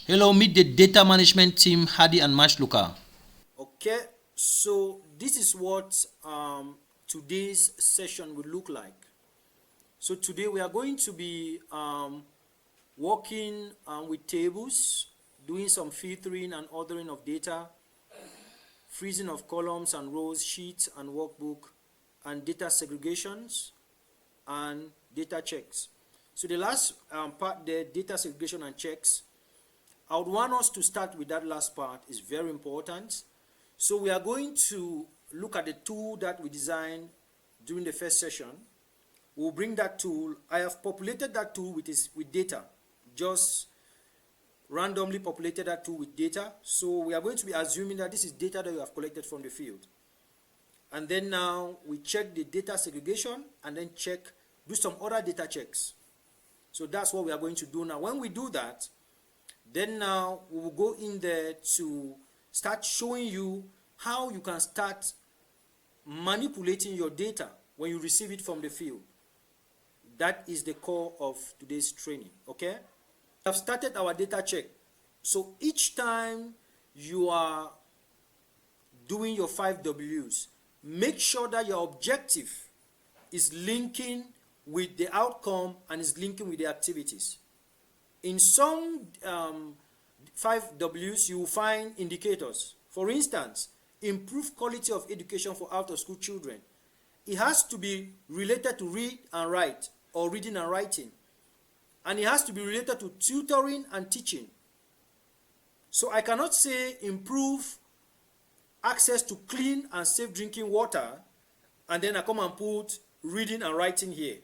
Hello, meet the data management team, Hadi and Mashluka. Okay, so this is what today's session will look like. So today we are going to be working with tables, doing some filtering and ordering of data, freezing of columns and rows, sheets and workbook, and data segregations and data checks. So the last part there, data segregation and checks, I would want us to start with that last part. It's very important. So we are going to look at the tool that we designed during the first session. We'll bring that tool. I have populated that tool with data, just randomly populated that tool with data. So we are going to be assuming that this is data that we have collected from the field. And then now we check the data segregation and then do some other data checks. So that's what we are going to do now. When we do that, then now we will go in there to start showing you how you can start manipulating your data when you receive it from the field. That is the core of today's training, okay? We have started our data check. So each time you are doing your 5 Ws, make sure that your objective is linking with the outcome and is linking with the activities. In some 5 Ws, you will find indicators. For instance, improve quality of education for out-of-school children. It has to be related to read and write, or reading and writing. And it has to be related to tutoring and teaching. So I cannot say improve access to clean and safe drinking water, and then I come and put reading and writing here.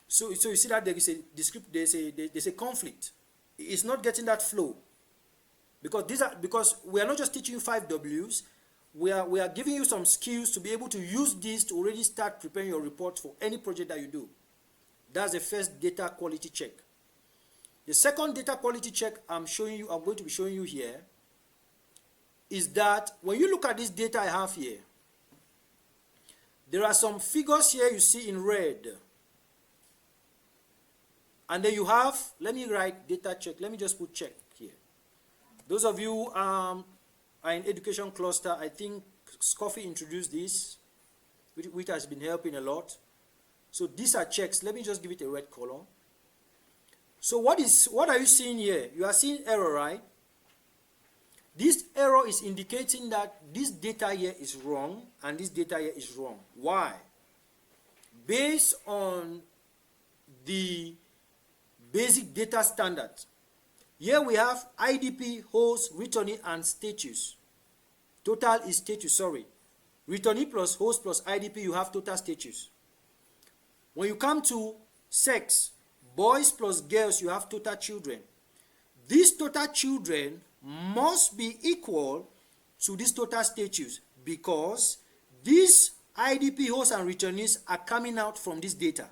So you see that there's a conflict. It's not getting that flow. Because we are not just teaching you 5 Ws, we are giving you some skills to be able to use this to already start preparing your report for any project that you do. That's the first data quality check. The second data quality check I'm going to be showing you here, is that when you look at this data I have here, there are some figures here you see in red. And then you have, let me write data check. Let me just put check here. Those of you are in education cluster, I think Scoffy introduced this, which has been helping a lot. So these are checks. Let me just give it a red color. So what are you seeing here? You are seeing error, right? This error is indicating that this data here is wrong and this data here is wrong. Why? Based on the basic data standard. Here we have IDP, host, returnee, and status. Total is status, sorry. Returnee plus host plus IDP, you have total status. When you come to sex, boys plus girls, you have total children. These total children must be equal to this total status because these IDP, hosts, and returnees are coming out from this data.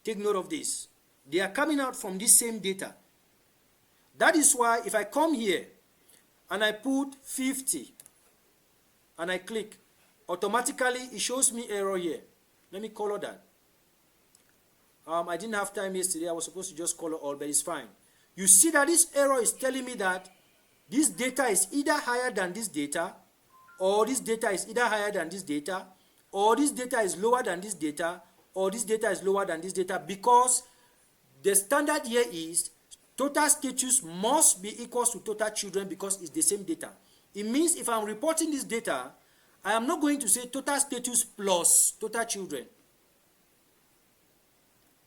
Take note of this. They are coming out from this same data. That is why if I come here and I put 50 and I click, automatically it shows me error here. Let me color that. I didn't have time yesterday. I was supposed to just color all, but it's fine. You see that this error is telling me that this data is either higher than this data, or this data is either higher than this data, or this data is lower than this data, or this data is lower than this data, because the standard here is total status must be equal to total children because it's the same data. It means if I'm reporting this data, I am not going to say total status plus total children.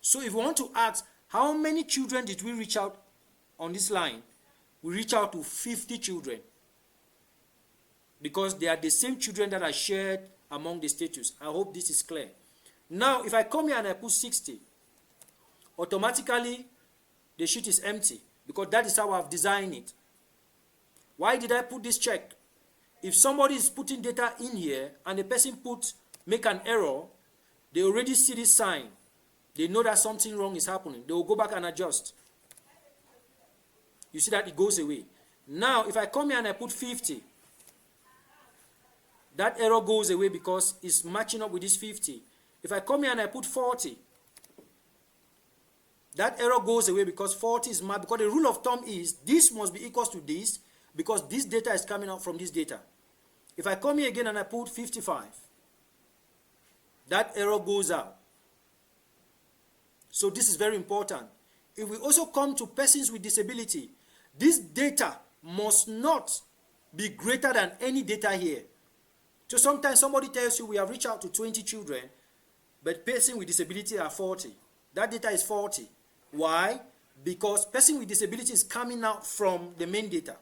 So if we want to ask how many children did we reach out on this line, we reach out to 50 children because they are the same children that are shared among the status. I hope this is clear. Now, if I come here and I put 60, automatically the sheet is empty because that is how I've designed it. Why did I put this check? If somebody is putting data in here and the person make an error, they already see this sign. They know that something wrong is happening. They will go back and adjust. You see that it goes away. Now, if I come here and I put 50, that error goes away because it's matching up with this 50. If I come here and I put 40, That error goes away because 40 is marked, because the rule of thumb is this must be equals to this because this data is coming out from this data. If I come here again and I put 55, that error goes out. So this is very important. If we also come to persons with disability, this data must not be greater than any data here. So sometimes somebody tells you we have reached out to 20 children, but person with disability are 40. That data is 40. Why? Because person with disability is coming out from the main data.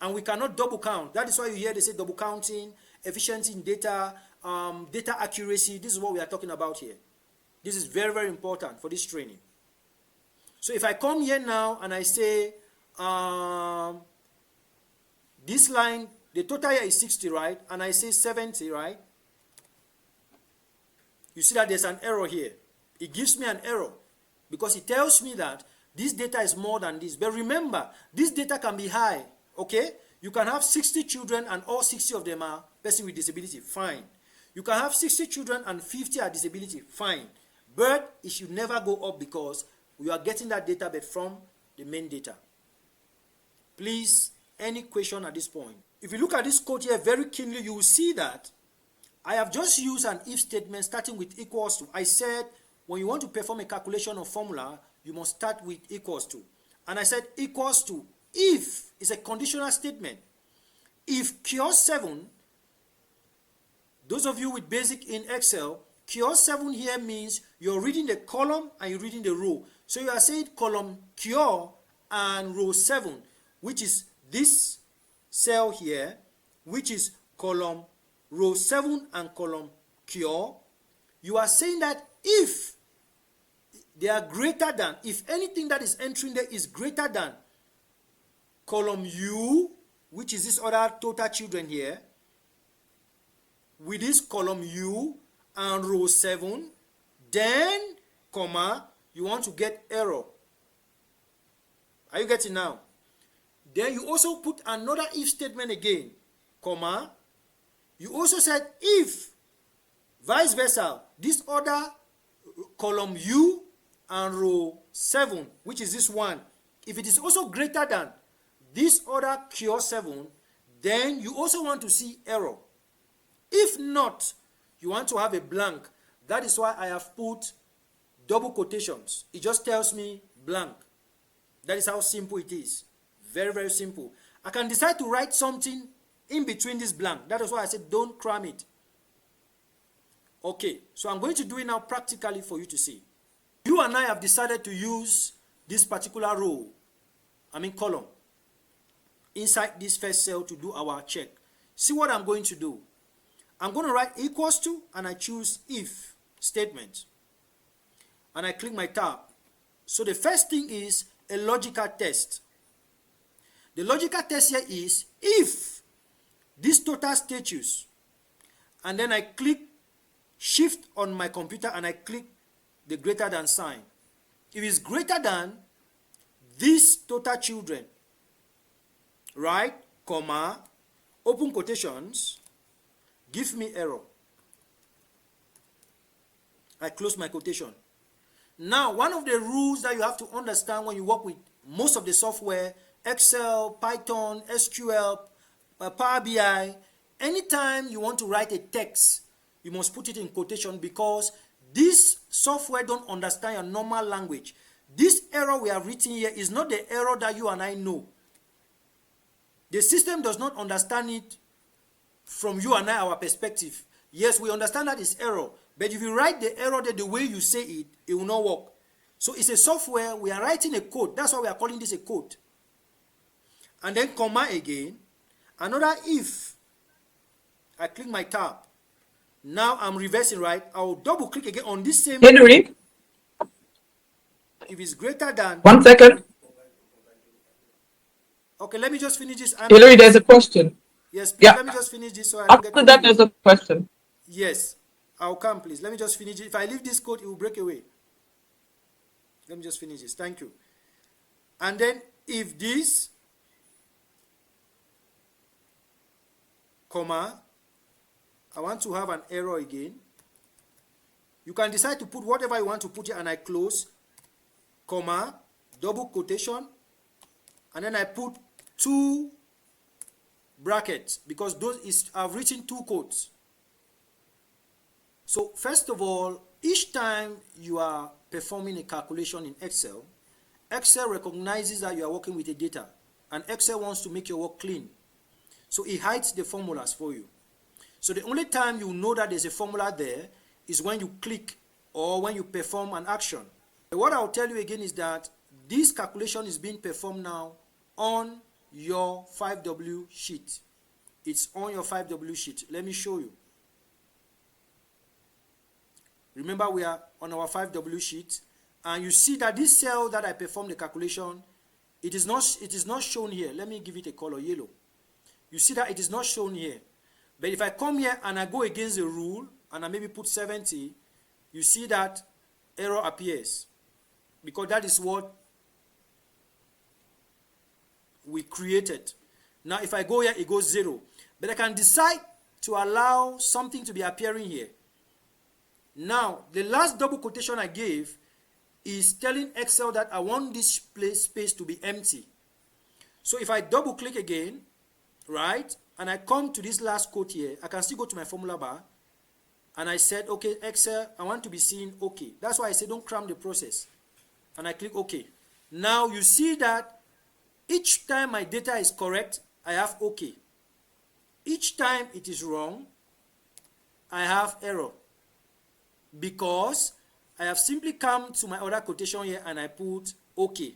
And we cannot double count. That is why you hear they say double counting, efficiency in data, data accuracy. This is what we are talking about here. This is very, very important for this training. So if I come here now and I say, this line, the total here is 60, right? And I say 70, right? You see that there's an error here. It gives me an error because it tells me that this data is more than this. But remember, this data can be high, okay? You can have 60 children and all 60 of them are person with disability, fine. You can have 60 children and 50 are disability, fine. But it should never go up because we are getting that data but from the main data. Please, any question at this point? If you look at this code here very keenly, you will see that I have just used an if statement starting with equals to. I said when you want to perform a calculation or formula, you must start with equals to. And I said equals to if is a conditional statement. If cure 7, those of you with basic in Excel, cure 7 here means you're reading the column and you're reading the row. So you are saying column cure and row 7, which is this cell here, which is column row 7 and column cure. You are saying that if they are greater than, if anything that is entering there is greater than column U, which is this other total children here, with this column U and row 7, then, comma, you want to get error. Are you getting now? Then you also put another if statement again, comma. You also said if, vice versa, this other column U and row 7, which is this one, if it is also greater than this other cure 7, then you also want to see error. If not, you want to have a blank. That is why I have put double quotations. It just tells me blank. That is how simple it is. Very, very simple. I can decide to write something in between this blank. That is why I said don't cram it. Okay, so I'm going to do it now practically for you to see. You and I have decided to use this particular row, column, inside this first cell to do our check. See what I'm going to do. I'm going to write equals to, and I choose if statement. And I click my tab. So the first thing is a logical test. The logical test here is if this total status, and then I click shift on my computer and I click the greater than sign. If it's greater than this total children, right, comma, open quotations, give me error. I close my quotation. Now, one of the rules that you have to understand when you work with most of the software, Excel, Python, SQL, Power BI, anytime you want to write a text, you must put it in quotation because this software don't understand your normal language. This error we have written here is not the error that you and I know. The system does not understand it from you and I, our perspective. Yes, we understand that it's error, but if you write the error the way you say it, it will not work. So it's a software, we are writing a code. That's why we are calling this a code. And then comma again, another if. I click my tab. Now I'm reversing, right? I'll double click again on this same. Henry, If it's greater than. 1 second. Okay, let me just finish this. Hillary, there's a question. Yes, please, Yeah. let me just finish this so I don't get After that, confused. there's a question. Yes, I'll come, please. Let me just finish it. If I leave this code, it will break away. Let me just finish this. Thank you. And then if this, comma, I want to have an error again. You can decide to put whatever you want to put here and I close, comma, double quotation, and then I put 2 brackets because I've written 2 quotes. So first of all, each time you are performing a calculation in Excel, Excel recognizes that you are working with the data, and Excel wants to make your work clean. So it hides the formulas for you. So the only time you know that there's a formula there is when you click or when you perform an action. What I'll tell you again is that this calculation is being performed now on your 5W sheet. It's on your 5W sheet. Let me show you. Remember, we are on our 5W sheet, and you see that this cell that I performed the calculation, it is not shown here. Let me give it a color yellow. You see that it is not shown here. But if I come here and I go against the rule and I maybe put 70, you see that error appears, because that is what we created. Now if I go here, it goes 0. But I can decide to allow something to be appearing here. Now the last double quotation I gave is telling Excel that I want this space to be empty. So if I double click again, right, and I come to this last quote here, I can still go to my formula bar, and I said, okay, Excel, I want to be seen okay. That's why I say don't cram the process. And I click OK. Now you see that each time my data is correct, I have OK. Each time it is wrong, I have error, because I have simply come to my other quotation here and I put OK.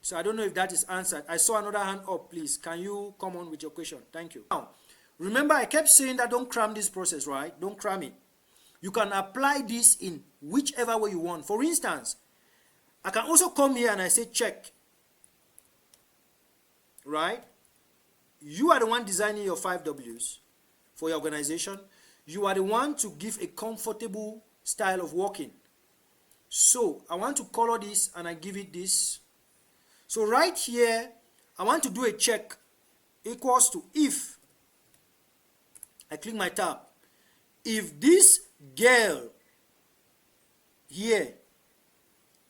So I don't know if that is answered. I saw another hand up, please. Can you come on with your question? Thank you. Now, remember I kept saying that don't cram this process, right? Don't cram it. You can apply this in whichever way you want. For instance, I can also come here and I say check. Right? You are the one designing your 5Ws for your organization. You are the one to give a comfortable style of working. So I want to color this and I give it this. So right here, I want to do a check equals to if. I click my tab. If this girl here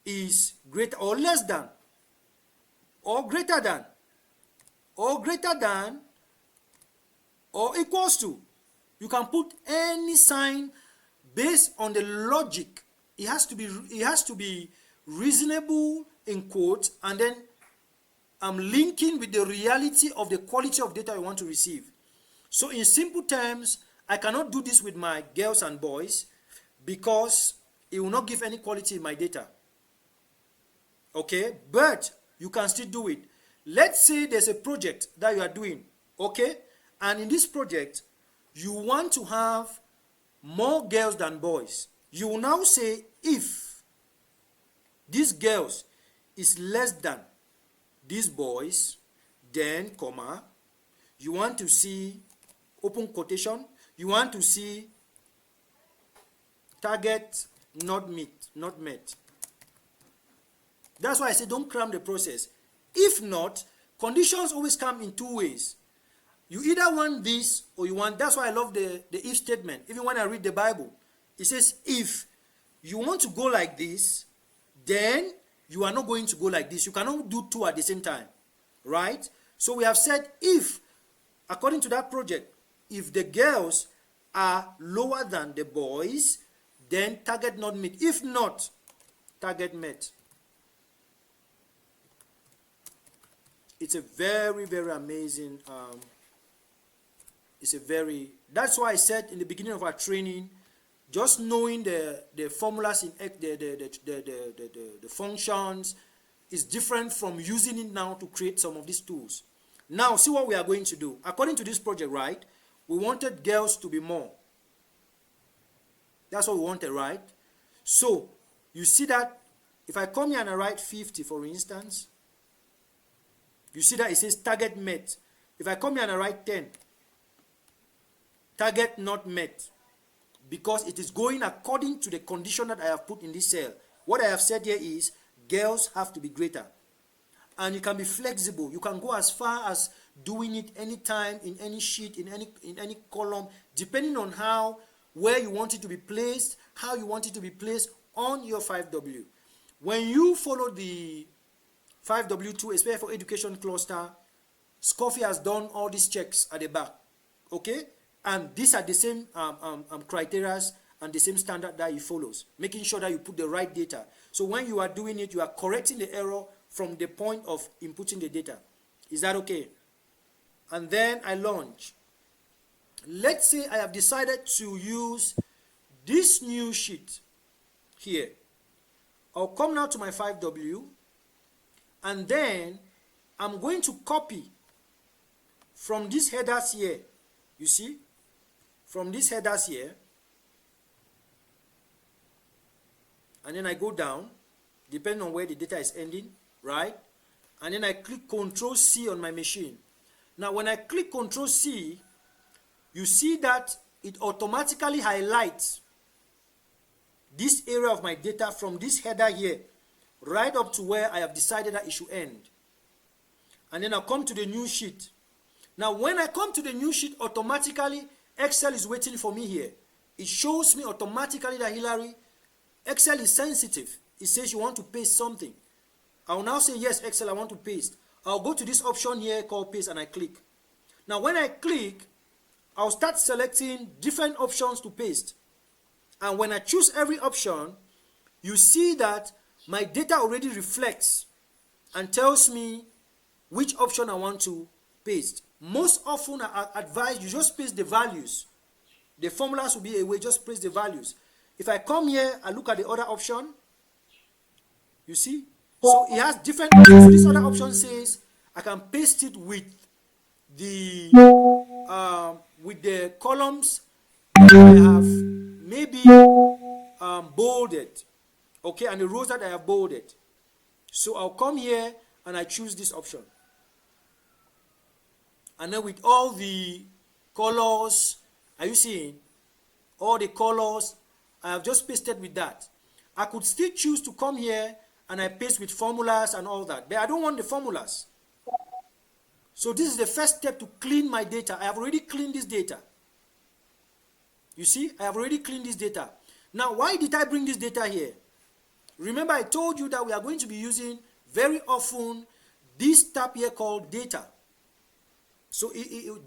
is greater or less than or greater than or greater than or equals to, you can put any sign based on the logic. It has to be reasonable in quotes, and then I'm linking with the reality of the quality of data you want to receive. So in simple terms, I cannot do this with my girls and boys because it will not give any quality in my data. Okay, but you can still do it. Let's say there's a project that you are doing, okay, and in this project you want to have more girls than boys. You will now say if these girls is less than these boys, then comma, you want to see open quotation, you want to see target not met. That's why I say don't cram the process. If not, conditions always come in 2 ways. You either want this or you want, that's why I love the if statement. Even when I read the Bible, it says if you want to go like this, then you are not going to go like this. You cannot do 2 at the same time, right? So we have said if, according to that project, if the girls are lower than the boys, then target not met. If not, target met. It's a very, very amazing, that's why I said in the beginning of our training, just knowing the formulas in the functions is different from using it now to create some of these tools. Now, see what we are going to do. According to this project, right, we wanted girls to be more. That's what we wanted, right? So, you see that if I come here and I write 50, for instance, you see that it says target met. If I come here and I write 10, target not met, because it is going according to the condition that I have put in this cell. What I have said here is girls have to be greater. And you can be flexible. You can go as far as doing it anytime, in any sheet, in any column, depending on where you want it to be placed, how you want it to be placed, on your 5W. When you follow the 5W2, especially for education cluster, SCOFI has done all these checks at the back, okay? And these are the same criteria and the same standard that he follows, making sure that you put the right data. So when you are doing it, you are correcting the error from the point of inputting the data. Is that okay? And then I launch. Let's say I have decided to use this new sheet here. I'll come now to my 5W, and then I'm going to copy from these headers here. You see? From these headers here. And then I go down, depending on where the data is ending, right? And then I click Control C on my machine. Now, when I click Control C, you see that it automatically highlights this area of my data from this header here, right up to where I have decided that it should end. And then I'll come to the new sheet. Now, when I come to the new sheet, automatically, Excel is waiting for me here. It shows me automatically that, Hillary, Excel is sensitive. It says you want to paste something. I will now say, yes, Excel, I want to paste. I'll go to this option here called paste, and I click. Now, when I click, I'll start selecting different options to paste. And when I choose every option, you see that my data already reflects and tells me which option I want to paste. Most often, I advise you just paste the values. The formulas will be a way, just paste the values. If I come here, I look at the other option. You see? So it has different options. So this other option says I can paste it with the columns that I have maybe bolded, okay, and the rows that I have bolded. So I'll come here and I choose this option. And then with all the colors, are you seeing? All the colors, I have just pasted with that. I could still choose to come here and I paste with formulas and all that, but I don't want the formulas. So this is the first step to clean my data. I have already cleaned this data. You see, I have already cleaned this data. Now, why did I bring this data here? Remember, I told you that we are going to be using very often this tab here called data. So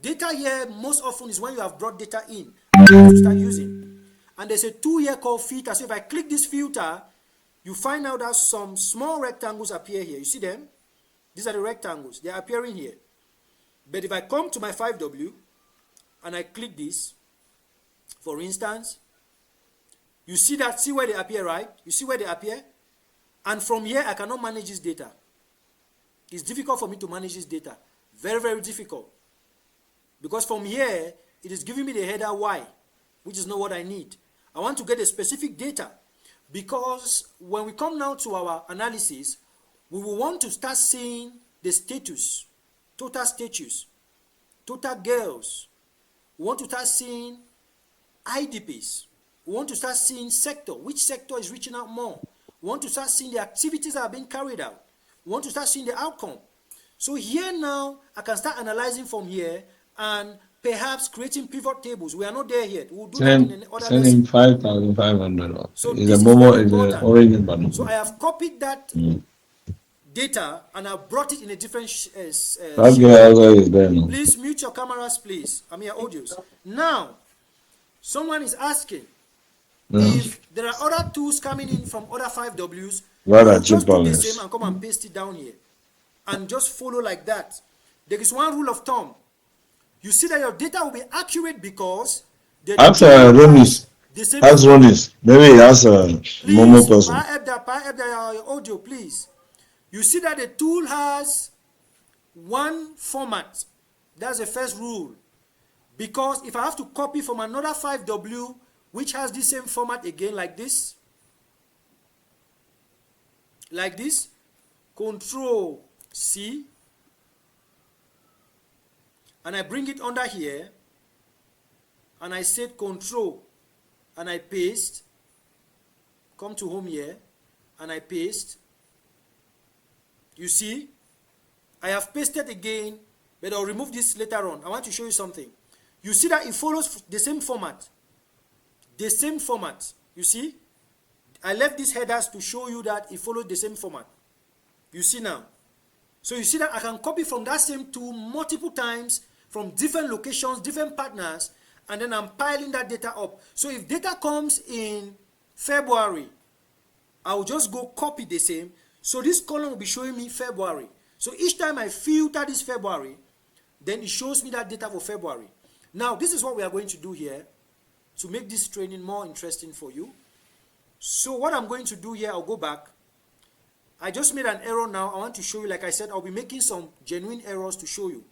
data here most often is when you have brought data in to start using. And there's a tool here called filter. So if I click this filter, you find out that some small rectangles appear here. You see them? These are the rectangles. They are appearing here. But if I come to my 5W and I click this, for instance, you see that, see where they appear, right? You see where they appear? And from here, I cannot manage this data. It's difficult for me to manage this data. Very, very difficult. Because from here, it is giving me the header Y, which is not what I need. I want to get a specific data. Because when we come now to our analysis, we will want to start seeing the status, total girls. We want to start seeing IDPs. We want to start seeing sector, which sector is reaching out more. We want to start seeing the activities that are being carried out. We want to start seeing the outcome. So here now, I can start analyzing from here and perhaps creating pivot tables. We are not there yet. We'll do that in another lesson. Send him 5,500. So It's this a is Momo, very it's important. an orange button. So I have copied that data and I've brought it in a different That guy also is there now. Please mute your cameras, please. I mean your audios. Now, someone is asking if there are other tools coming in from other 5Ws. Rather Just do the cheaper. same and come and paste it down here. And just follow like that. There is one rule of thumb. You see that your data will be accurate because the Ask Ronis. the same. Ask Ronis. Maybe ask Momo person. Your audio, please. You see that the tool has one format. That's the first rule. Because if I have to copy from another 5W, which has the same format again, like this, Control C, and I bring it under here, and I set Control, and I paste, come to home here, and I paste. You see, I have pasted again, but I'll remove this later on. I want to show you something. You see that it follows the same format. The same format, you see? I left these headers to show you that it followed the same format. You see now. So you see that I can copy from that same tool multiple times from different locations, different partners, and then I'm piling that data up. So if data comes in February, I'll just go copy the same. So this column will be showing me February. So each time I filter this February, then it shows me that data for February. Now, this is what we are going to do here to make this training more interesting for you. So what I'm going to do here, I'll go back. I just made an error now. I want to show you, like I said, I'll be making some genuine errors to show you.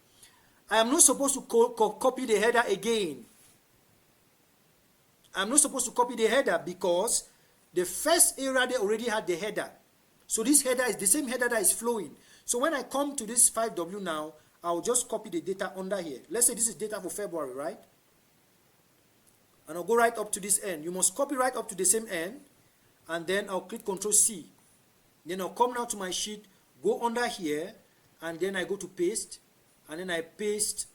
I am not supposed to copy the header again. I'm not supposed to copy the header because the first area they already had the header. So this header is the same header that is flowing. So when I come to this 5W now, I'll just copy the data under here. Let's say this is data for February, right? And I'll go right up to this end. You must copy right up to the same end. And then I'll click Ctrl C. Then I'll come now to my sheet, go under here, and then I go to paste. And then I paste.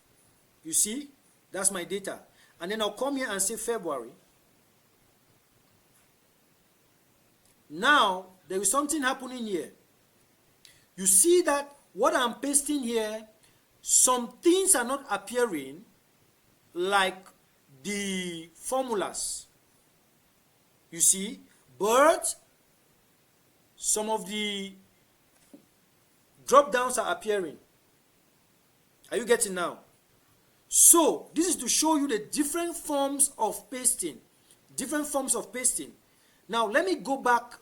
You see? That's my data. And then I'll come here and say February. Now, there is something happening here. You see that what I'm pasting here, some things are not appearing like the formulas. You see, but some of the drop downs are appearing. Are you getting now? So this is to show you the different forms of pasting. Different forms of pasting. Now let me go back.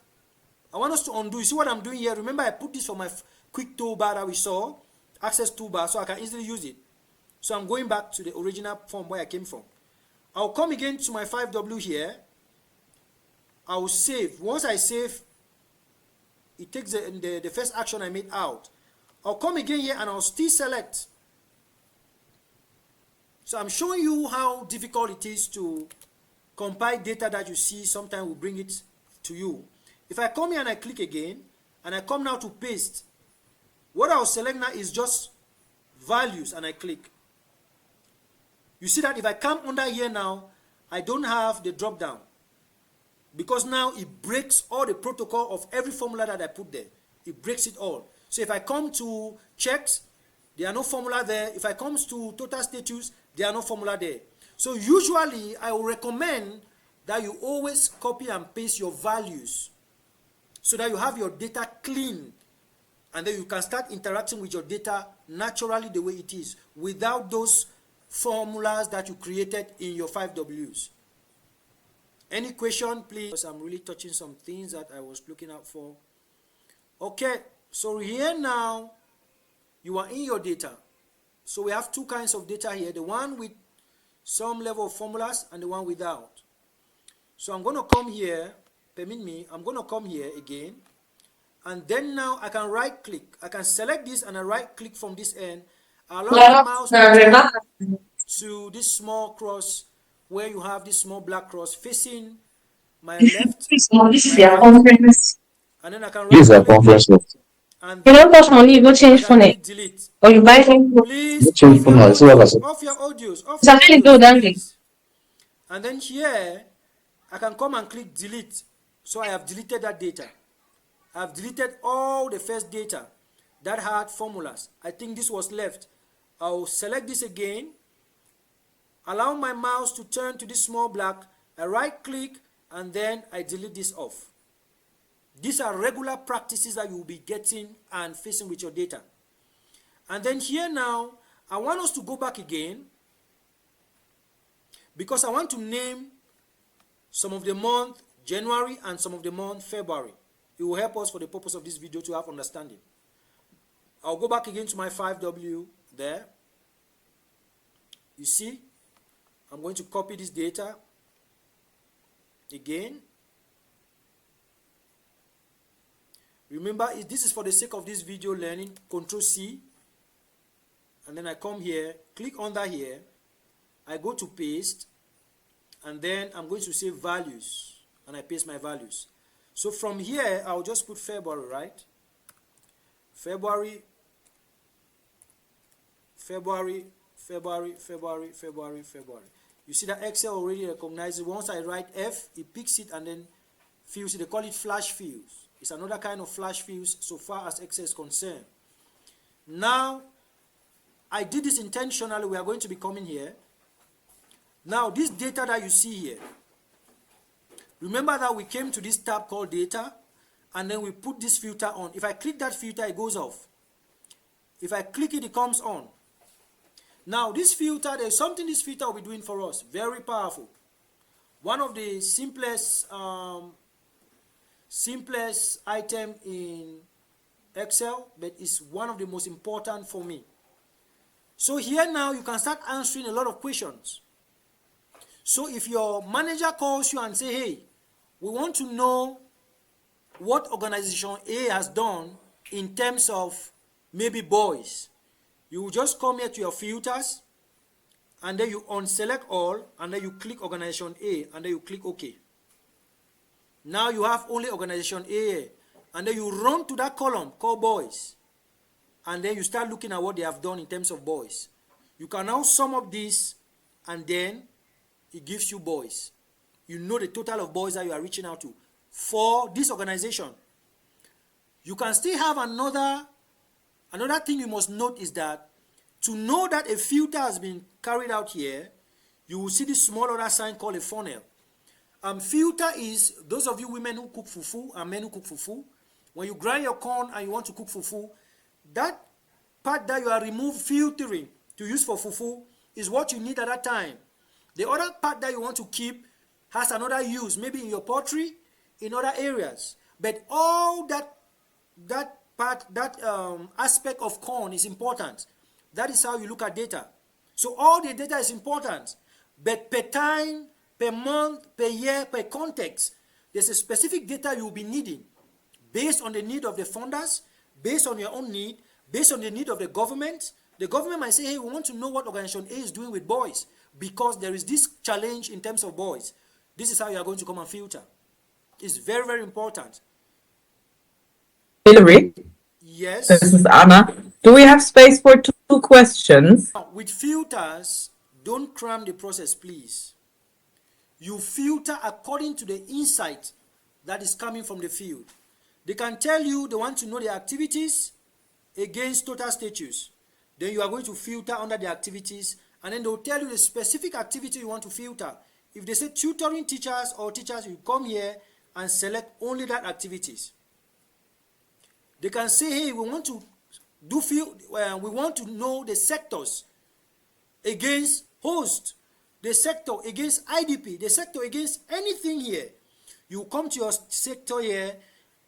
I want us to undo. You see what I'm doing here? Remember I put this for my quick toolbar that we saw. Access toolbar, so I can easily use it. So I'm going back to the original form where I came from. I'll come again to my 5W here. I will save. Once I save, it takes the first action I made out. I'll come again here and I'll still select. So I'm showing you how difficult it is to compile data that you see. Sometimes we'll bring it to you. If I come here and I click again, and I come now to paste, what I'll select now is just values, and I click. You see that if I come under here now, I don't have the drop down. Because now it breaks all the protocol of every formula that I put there. It breaks it all. So if I come to checks, there are no formula there. If I come to total status, there are no formula there. So usually I will recommend that you always copy and paste your values so that you have your data clean, and then you can start interacting with your data naturally the way it is without those formulas that you created in your 5Ws. Any question, please? Because I'm really touching some things that I was looking out for. Okay, so here now, you are in your data. So we have two kinds of data here, the one with some level of formulas and the one without. So I'm going to come here, permit me, I'm going to come here again. And then now I can right click. I can select this and I right click from this end. Allow the mouse to this small cross where you have this small black cross facing my left. This is your conference. And then I can This is a right click. conference. You don't touch money, you go change phone. Delete. Or you buy phone. Please Which change phone? I see what I said. off your audios. Off It's your actually audios, good, don't please. And then here, I can come and click delete. So I have deleted that data. I've deleted all the first data that had formulas. I think this was left. I'll select this again. Allow my mouse to turn to this small black. I right click and then I delete this off. These are regular practices that you will be getting and facing with your data. And then here now, I want us to go back again because I want to name some of the month January and some of the month February. It will help us for the purpose of this video to have understanding. I'll go back again to my 5W there. You see, I'm going to copy this data again. Remember, this is for the sake of this video learning. Ctrl C, and then I come here, click under here, I go to paste, and then I'm going to say values, and I paste my values. So from here, I'll just put February, right? February. You see that Excel already recognizes it. Once I write F, it picks it and then fields. They call it flash fields. It's another kind of flash fields so far as Excel is concerned. Now, I did this intentionally. We are going to be coming here. Now, this data that you see here, remember that we came to this tab called data, and then we put this filter on. If I click that filter, it goes off. If I click it, it comes on. Now, this filter, there's something this filter will be doing for us. Very powerful. One of the simplest item in Excel, but it's one of the most important for me. So here now, you can start answering a lot of questions. So if your manager calls you and say, hey, we want to know what organization A has done in terms of maybe boys, you will just come here to your filters, and then you unselect all, and then you click organization A, and then you click OK. Now you have only organization A, and then you run to that column called boys, and then you start looking at what they have done in terms of boys. You can now sum up this, and then it gives you boys. You know the total of boys that you are reaching out to for this organization. You can still have another thing you must note is that to know that a filter has been carried out here, you will see this small other sign called a funnel. Filter is those of you women who cook fufu and men who cook fufu. When you grind your corn and you want to cook fufu, that part that you are filtering to use for fufu is what you need at that time. The other part that you want to keep has another use, maybe in your poultry, in other areas. But all that aspect of corn is important. That is how you look at data. So all the data is important, but per time, per month, per year, per context, there's a specific data you will be needing based on the need of the funders, based on your own need, based on the need of the government. The government might say, hey, we want to know what organization A is doing with boys because there is this challenge in terms of boys. This is how you are going to come and filter. It's very, very important. Hillary? Yes. This is Anna. Do we have space for two questions? With filters, don't cram the process, please. You filter according to the insight that is coming from the field. They can tell you they want to know the activities against total status. Then you are going to filter under the activities, and then they'll tell you the specific activity you want to filter. If they say tutoring teachers or teachers, you come here and select only that activities. They can say, hey, we want to know the sectors against host, the sector against IDP, the sector against anything here. You come to your sector here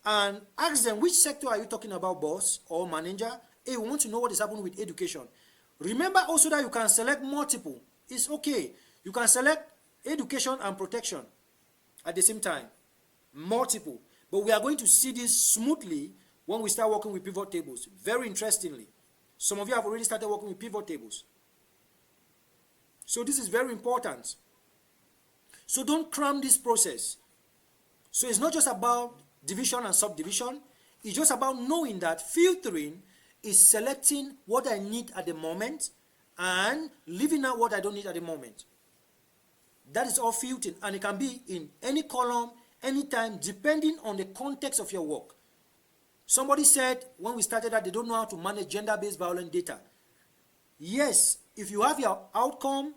and ask them, which sector are you talking about, boss or manager? Hey, we want to know what is happening with education. Remember also that you can select multiple. It's okay. You can select education and protection at the same time. Multiple. But we are going to see this smoothly when we start working with pivot tables. Very interestingly. Some of you have already started working with pivot tables. So this is very important. So don't cram this process. So it's not just about division and subdivision. It's just about knowing that filtering is selecting what I need at the moment and leaving out what I don't need at the moment. That is all filtering, and it can be in any column, anytime, depending on the context of your work. Somebody said when we started that they don't know how to manage gender-based violence data. Yes, if you have your outcome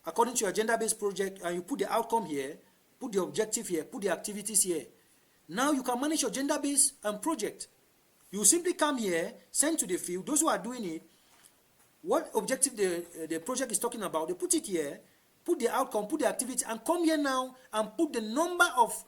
according to your gender-based project and you put the outcome here, put the objective here, put the activities here, now you can manage your gender-based project. You simply come here, send to the field, those who are doing it, what objective the project is talking about, they put it here, put the outcome, put the activity, and come here now and put the number of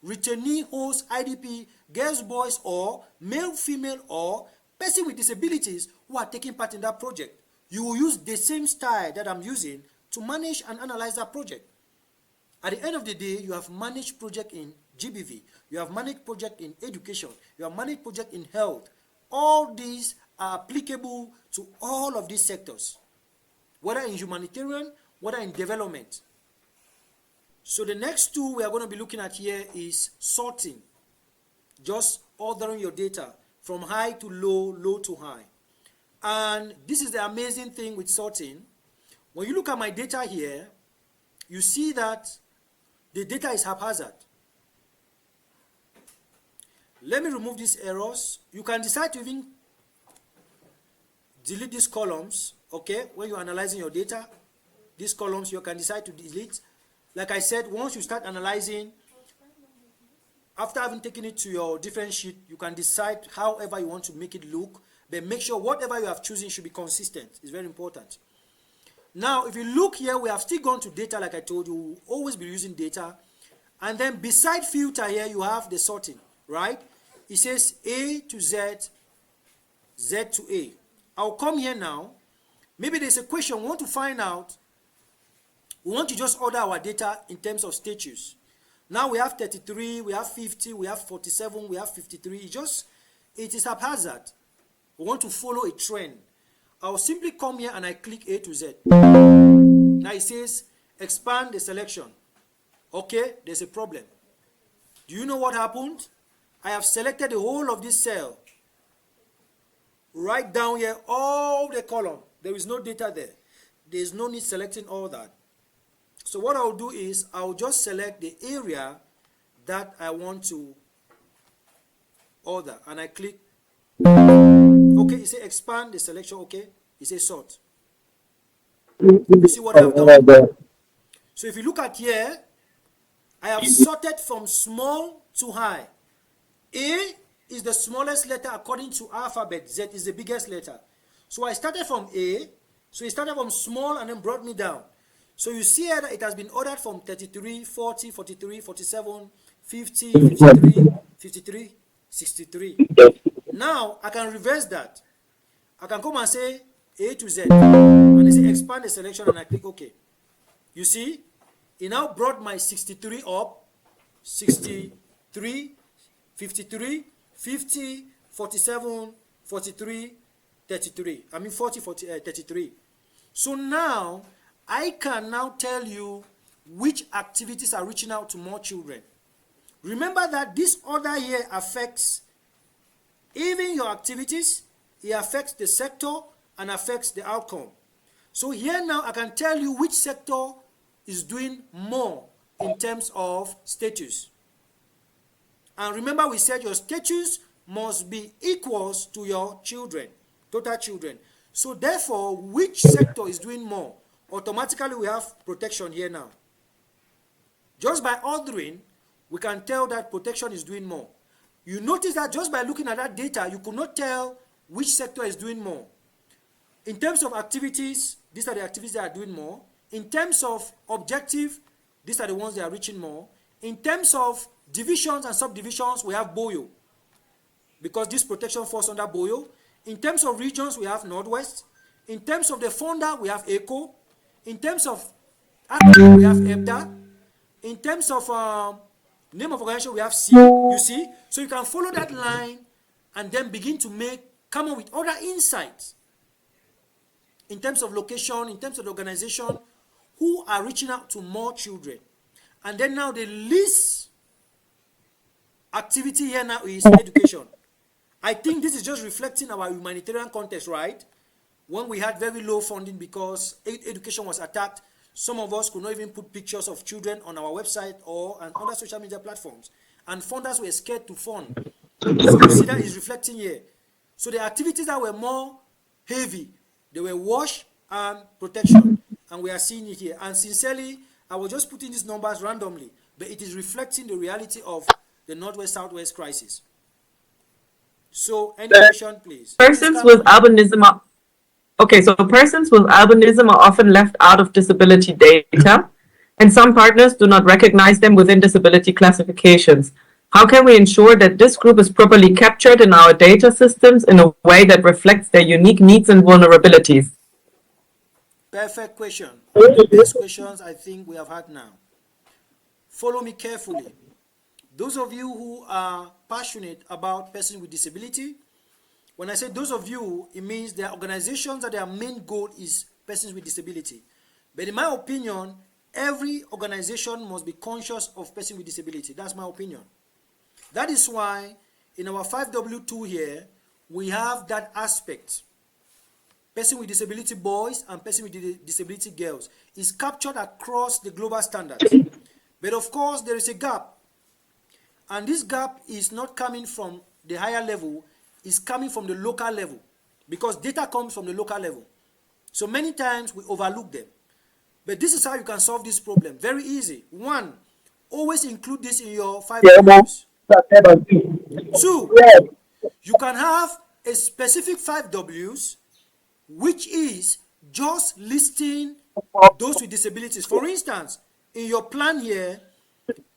returnee, host, IDP, girls, boys, or male, female, or person with disabilities who are taking part in that project. You will use the same style that I'm using to manage and analyze that project. At the end of the day, you have managed project in GBV, you have managed project in education, you have managed project in health. All these are applicable to all of these sectors, whether in humanitarian, whether in development. So the next tool we are going to be looking at here is sorting. Just ordering your data from high to low, low to high. And this is the amazing thing with sorting. When you look at my data here, you see that the data is haphazard. let me remove these errors. You can decide to even delete these columns, okay? When you're analyzing your data, these columns you can decide to delete. Like I said, once you start analyzing, after having taken it to your different sheet, you can decide however you want to make it look, but make sure whatever you have chosen should be consistent. It's very important. Now, if you look here, we have still gone to data, like I told you. We'll always be using data. And then beside filter here, you have the sorting, right? It says A to Z, Z to A. I'll come here now. Maybe there's a question we want to find out. We want to just order our data in terms of status. Now we have 33, we have 50, we have 47, we have 53. It is haphazard. We want to follow a trend. I'll simply come here and I click A to Z. Now it says expand the selection. Okay, there's a problem. Do you know what happened? I have selected the whole of this cell. Right down here, all the column. There is no data there. There is no need selecting all that. So what I'll do is I'll just select the area that I want to order. And I click. Okay, it says expand the selection. Okay, it says sort. You see what I've done? So if you look at here, I have sorted from small to high. A is the smallest letter according to alphabet. Z is the biggest letter. So I started from A. So it started from small and then brought me down. So you see here that it has been ordered from 33, 40, 43, 47, 50, 53, 53, 63. Now I can reverse that. I can come and say A to Z. And I say expand the selection and I click OK. You see, it now brought my 63 up, 63, 53, 50, 47, 43, 33. I mean 40, 33. So now, I can now tell you which activities are reaching out to more children. Remember that this order here affects even your activities, it affects the sector and affects the outcome. So here now I can tell you which sector is doing more in terms of status. And remember we said your status must be equals to your children, total children. So therefore, which sector is doing more? Automatically we have protection here now. Just by ordering, we can tell that protection is doing more. You notice that just by looking at that data, you could not tell which sector is doing more. In terms of activities, these are the activities that are doing more. In terms of objective, these are the ones that are reaching more. In terms of divisions and subdivisions, we have BOYO, because this protection falls under BOYO. In terms of regions, we have Northwest. In terms of the funder, we have ECHO. In terms of acronym, we have EBDA. In terms of name of organization, we have C. You see? So you can follow that line and then begin to come up with other insights. In terms of location, in terms of the organization, who are reaching out to more children. And then now the least activity here now is education. I think this is just reflecting our humanitarian context, right? When we had very low funding because education was attacked, some of us could not even put pictures of children on our website or on other social media platforms. And funders were scared to fund. So you see that is reflecting here. So the activities that were more heavy, they were wash and protection. And we are seeing it here. And sincerely, I was just putting these numbers randomly, but it is reflecting the reality of the Northwest-Southwest crisis. So, any question, please? Persons with albinism are, okay, so persons with albinism are often left out of disability data, and some partners do not recognize them within disability classifications. How can we ensure that this group is properly captured in our data systems in a way that reflects their unique needs and vulnerabilities? Perfect question. One of the best questions I think we have had now. Follow me carefully. Those of you who are passionate about persons with disability, when I say those of you, it means there are organizations that their main goal is persons with disability. But in my opinion, every organization must be conscious of persons with disability. That's my opinion. That is why in our 5W2 here, we have that aspect. Person with disability boys and person with disability girls is captured across the global standards. But of course, there is a gap. And this gap is not coming from the higher level, it's coming from the local level, because data comes from the local level. So many times we overlook them. But this is how you can solve this problem. Very easy. One, always include this in your 5 Ws. 2, you can have a specific 5 Ws, which is just listing those with disabilities. For instance, in your plan here,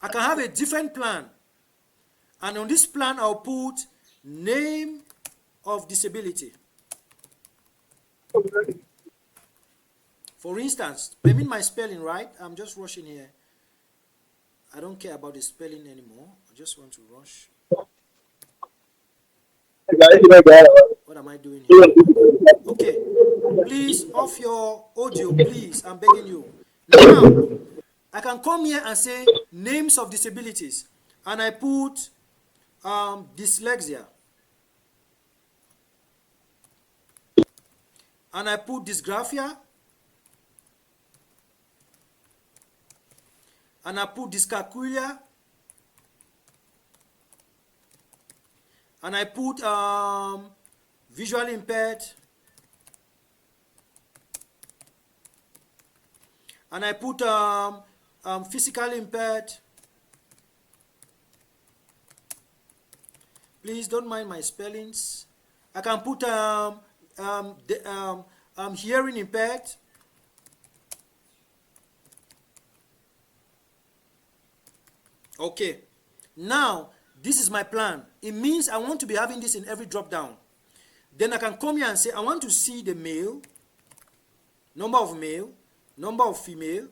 I can have a different plan. And on this plan, I'll put name of disability. For instance, I mean my spelling, right? I'm just rushing here. I don't care about the spelling anymore. I just want to rush. What am I doing here? Okay. Please, off your audio, please. I'm begging you. Now, I can come here and say names of disabilities. And I put dyslexia. And I put dysgraphia. And I put dyscalculia. And I put visually impaired. And I put physically impaired. Please don't mind my spellings. I can put hearing impaired. Okay. Now, this is my plan. It means I want to be having this in every drop down. Then I can come here and say, I want to see the male, number of male, number of female,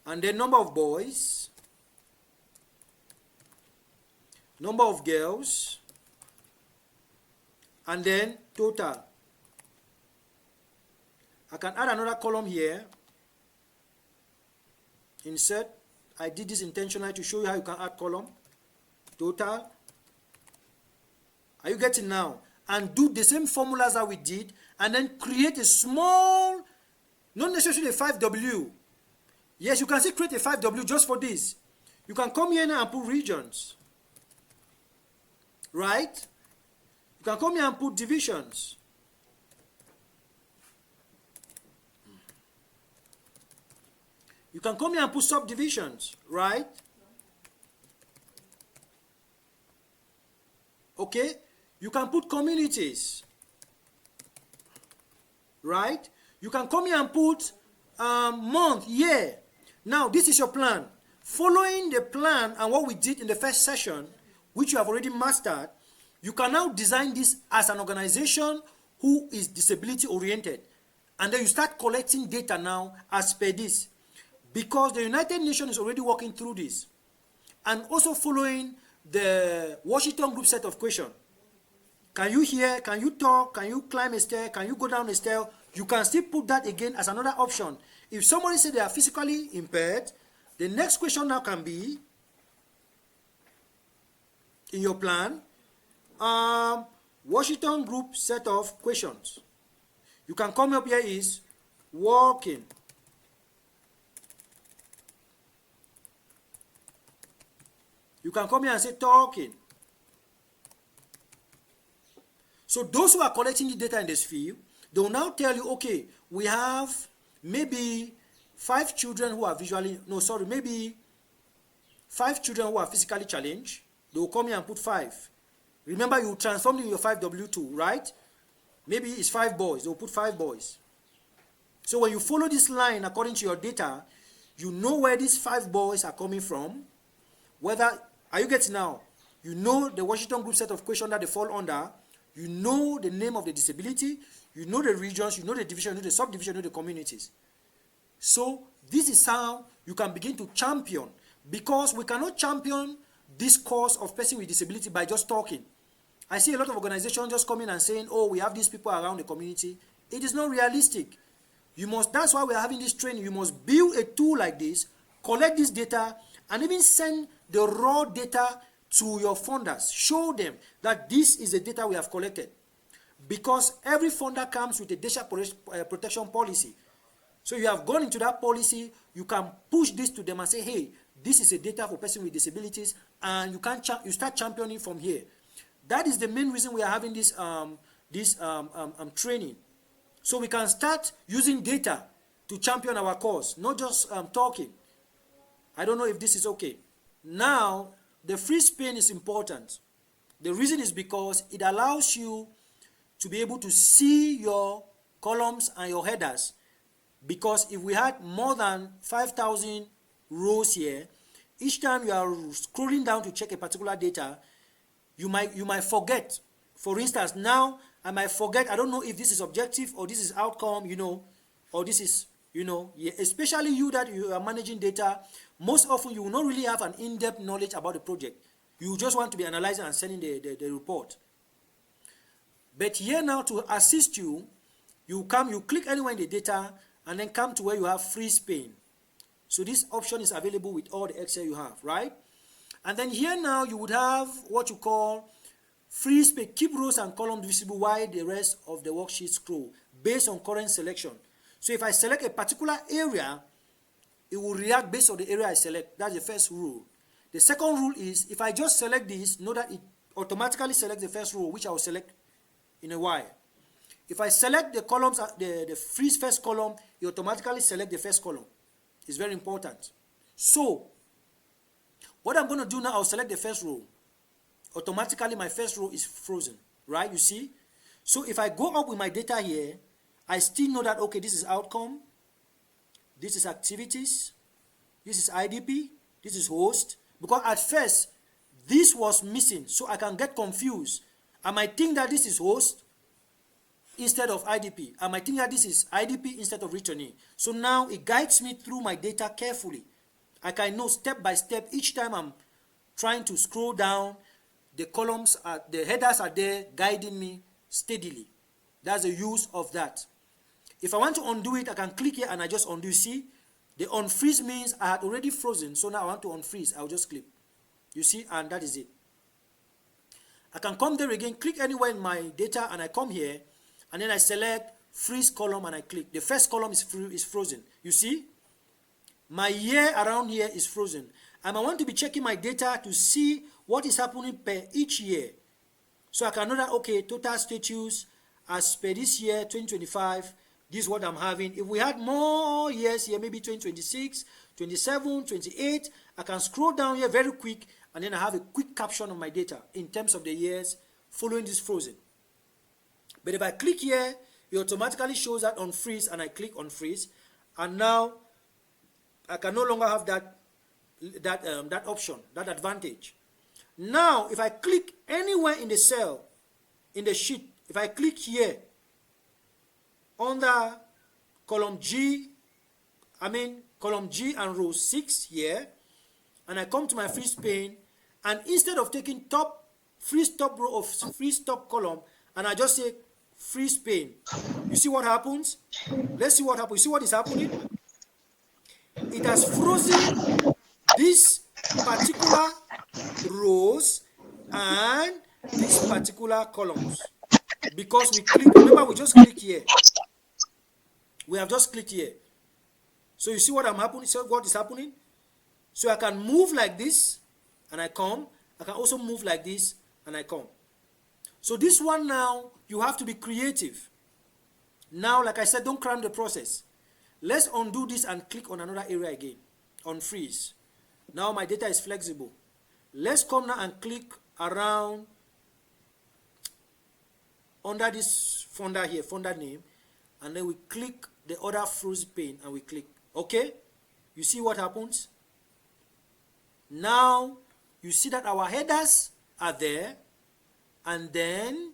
and then number of boys, number of girls, and then total. I can add another column here. Insert. I did this intentionally to show you how you can add column. Total. Are you getting now? And do the same formulas that we did, and then create a small, not necessarily a 5W. Yes, you can still create a 5W just for this. You can come here now and put regions. Right? You can come here and put divisions. You can come here and put subdivisions, right? Okay? You can put communities, right? You can come here and put month, year. Now, this is your plan. Following the plan and what we did in the first session, which you have already mastered, you can now design this as an organization who is disability oriented. And then you start collecting data now as per this. Because the United Nations is already working through this. And also following the Washington Group set of questions. Can you hear? Can you talk? Can you climb a stair? Can you go down a stair? You can still put that again as another option. If somebody said they are physically impaired, the next question now can be, in your plan, Washington Group set of questions. You can come up here is walking. You can come here and say talking. So those who are collecting the data in this field, they will now tell you, okay, we have maybe 5 children who are maybe 5 children who are physically challenged. They will come here and put 5. Remember, you transformed in your 5W2, right? Maybe it's 5 boys. They will put 5 boys. So when you follow this line according to your data, you know where these 5 boys are coming from. Whether, are you getting now? You know the Washington Group set of questions that they fall under. You know the name of the disability. You know the regions. You know the division. You know the subdivision. You know the communities. So this is how you can begin to champion. Because we cannot champion this cause of person with disability by just talking. I see a lot of organizations just coming and saying, oh, we have these people around the community. It is not realistic. That's why we are having this training. You must build a tool like this, collect this data, and even send the raw data to your funders. Show them that this is the data we have collected. Because every funder comes with a data protection policy. So you have gone into that policy, you can push this to them and say, hey, this is a data for person with disabilities. and you start championing from here. That is the main reason we are having this training, so we can start using data to champion our cause, not just talking. I don't know if this is okay. Now, the freeze pane is important. The reason is because it allows you to be able to see your columns and your headers. Because if we had more than 5,000 rows here, each time you are scrolling down to check a particular data, you might forget. For instance, now I might forget, I don't know if this is objective or this is outcome, or this is, especially you that you are managing data, most often you will not really have an in-depth knowledge about the project. You just want to be analyzing and sending the report. But here now, to assist you, you click anywhere in the data and then come to where you have freeze pane. So this option is available with all the Excel you have, right? And then here now you would have what you call freeze pane. Keep rows and columns visible while the rest of the worksheet scroll based on current selection. So if I select a particular area, it will react based on the area I select. That's the first rule. The second rule is, if I just select this, know that it automatically selects the first row, which I will select in a while. If I select the columns, the freeze first column, you automatically select the first column. It's very important. So, what I'm going to do now, I'll select the first row. Automatically, my first row is frozen, right? You see? So, if I go up with my data here, I still know that, okay, this is outcome, this is activities, this is IDP, this is host. Because at first, this was missing, so I can get confused. I might think that this is host instead of IDP. I might think that this is IDP instead of returnee. So now it guides me through my data carefully. I can know step by step each time I'm trying to scroll down. The columns, the headers are there guiding me steadily. That's the use of that. If I want to undo it, I can click here and I just undo. See, the unfreeze means I had already frozen, so now I want to unfreeze. I'll just click. You see, and that is it. I can come there again, click anywhere in my data, and I come here, and then I select freeze column and I click. The first column is frozen. You see, my year around here is frozen. And I want to be checking my data to see what is happening per each year. So I can know that, okay, total status as per this year, 2025, this is what I'm having. If we had more years here, maybe 2026, 27, 28, I can scroll down here very quick, and then I have a quick caption of my data in terms of the years following this frozen. But if I click here, it automatically shows that unfreeze, and I click unfreeze, and now I can no longer have that option, that advantage. Now, if I click anywhere in the cell, in the sheet, if I click here, under column G and row 6 here, and I come to my freeze pane, and instead of taking freeze top row of freeze top column, and I just say freeze pane, you see what happens? Let's see what happens. You see what is happening? It has frozen this particular rows and these particular columns, because we click. Remember, we just click here. We have just clicked here. So you see what what is happening? So I can move like this and I come. I can also move like this and I come. So this one now, you have to be creative. Now, like I said, don't cram the process. Let's undo this and click on another area again. Unfreeze. Now my data is flexible. Let's come now and click around under this folder here, folder name, and then we click the other freeze pane and we click. Okay? You see what happens? Now you see that our headers are there, and then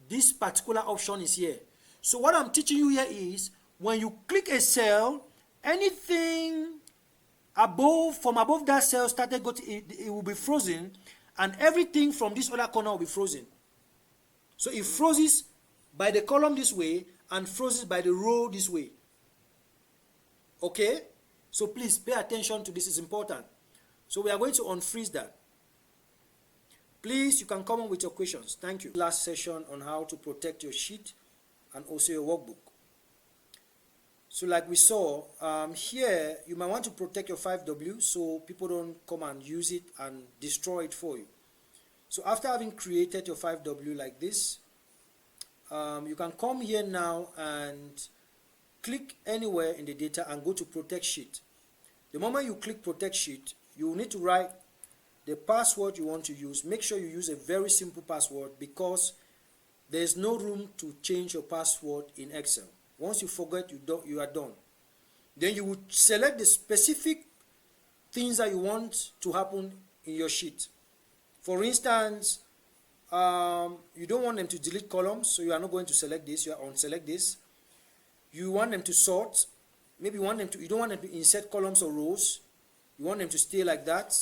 this particular option is here. So what I'm teaching you here is, when you click a cell, anything from above that cell it will be frozen, and everything from this other corner will be frozen. So it freezes by the column this way and freezes by the row this way. Okay? So please pay attention to this, it's important. So we are going to unfreeze that. Please, you can come on with your questions. Thank you. Last session on how to protect your sheet and also your workbook. So like we saw, here you might want to protect your 5W so people don't come and use it and destroy it for you. So after having created your 5W like this, you can come here now and click anywhere in the data and go to protect sheet. The moment you click protect sheet, you will need to write the password you want to use. Make sure you use a very simple password because there's no room to change your password in Excel. Once you forget, you are done. Then you would select the specific things that you want to happen in your sheet. For instance, you don't want them to delete columns, so you are not going to select this. You are on select this. You want them to sort. Maybe you don't want them to insert columns or rows. You want them to stay like that.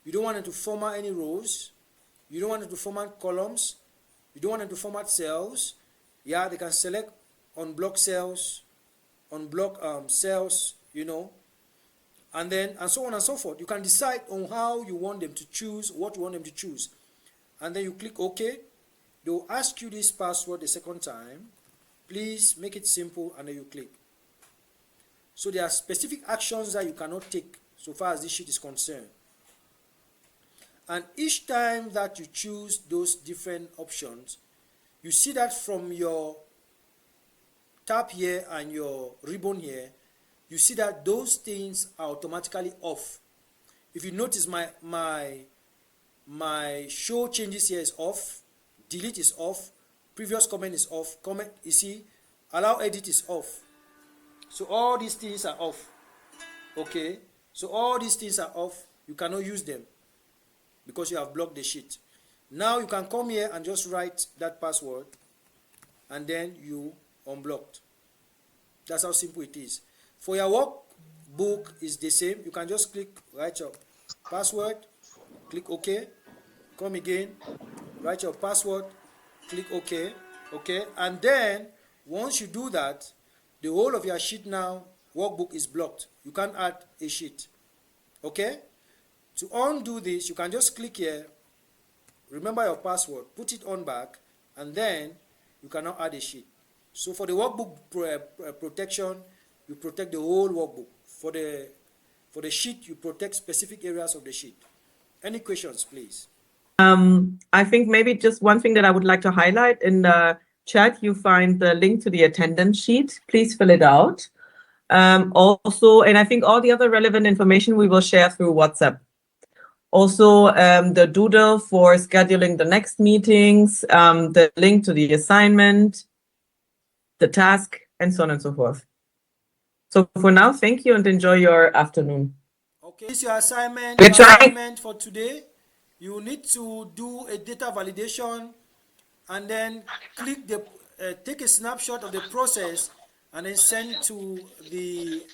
You don't want them to format any rows. You don't want them to format columns. You don't want them to format cells. Yeah, they can select unblock cells, unblock cells, you know, and so on and so forth. You can decide on how you want them to choose, what you want them to choose, and then you click OK. They will ask you this password the second time. Please make it simple, and then you click. So there are specific actions that you cannot take so far as this sheet is concerned. And each time that you choose those different options, you see that from your tab here and your ribbon here, you see that those things are automatically off. If you notice, my show changes here is off, delete is off, previous comment is off, comment, you see, allow edit is off. So all these things are off. Okay, so all these things are off. You cannot use them because you have blocked the sheet. Now you can come here and just write that password, and then you unblocked. That's how simple it is. For your workbook is the same. You can just click, write your password, click OK, come again, write your password, click OK, okay, and then once you do that, the whole of your sheet now, workbook is blocked. You can't add a sheet, okay? To undo this, you can just click here, remember your password, put it on back, and then you cannot add a sheet. So for the workbook protection, you protect the whole workbook. For the sheet, you protect specific areas of the sheet. Any questions, please? I think maybe just one thing that I would like to highlight in the chat, you find the link to the attendance sheet. Please fill it out. Also, and I think all the other relevant information we will share through WhatsApp. Also, the doodle for scheduling the next meetings, the link to the assignment, the task, and so on and so forth. So for now, thank you and enjoy your afternoon. Okay, this is your assignment. We're trying For today. You need to do a data validation and then click take a snapshot of the process and then send to the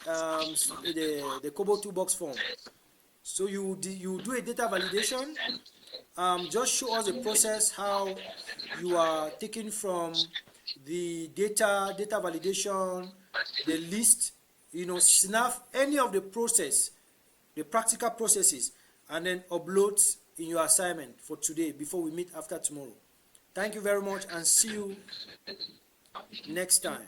Kobo Toolbox form. So you do a data validation. Just show us the process, how you are taking from the data validation, the list, snap any of the process, the practical processes, and then upload in your assignment for today before we meet after tomorrow. Thank you very much and see you next time.